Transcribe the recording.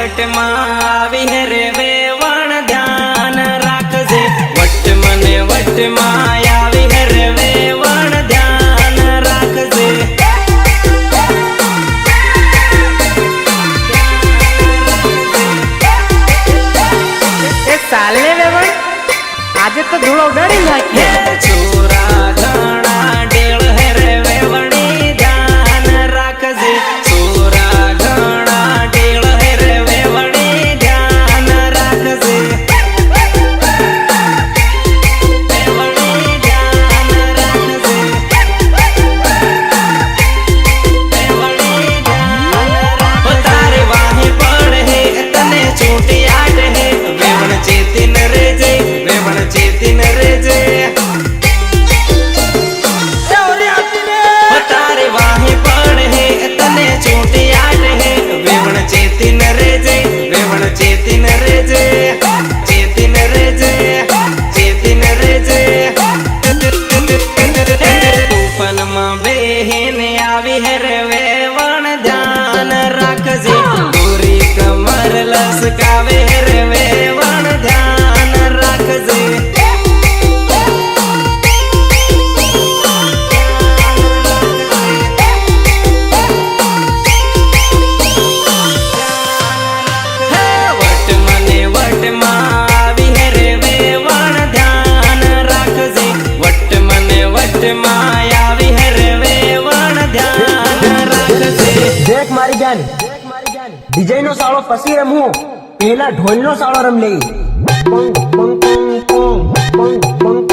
વટ માં આવી રે વેવણ ધ્યાન રાખજે વટ મને વટ માં આવી રે વેવણ ધ્યાન રાખજે ચાલે વેવણ આજે તો ધૂળો ઉડાડી નાખીએ છોરા ઘણા ડેળ રે વેવણી ધ્યાન રાખજે છોરા ઘણા ડેળ રે વેવણી ધ્યાન રાખજે વેવણી ધ્યાન રાખજે વેવણી ધ્યાન રાખજે તારે વાહે પડ હે તને છૂટી આટ હે વેવણ ચેતીન રેજે વેવણ ચેતીન રેજે તારે વાહે પડ હે તને છૂટી આટ હે વેવણ ચેતીન રેજે વેવણ ચેતીન રેજે ચેતીન રેજે ચેતીન રેજે તૂફાનમાં બેહીને આવી રે વેવણ ધ્યાન રાખજે ગોરી કમર લસકાવે રે વેવણ ધ્યાન રાખજે વટ મને વટ માં આવી રે વેવણ ધ્યાન રાખજે વટ મને વટ માં આવી રે વેવણ ધ્યાન રાખજે દેખ મારી જાન ડીજે નો સાળો પછી રમવું પેલા ઢોલ નો સાળો રમ લઈ પંગ પંગ પંગ પંગ પંગ પંગ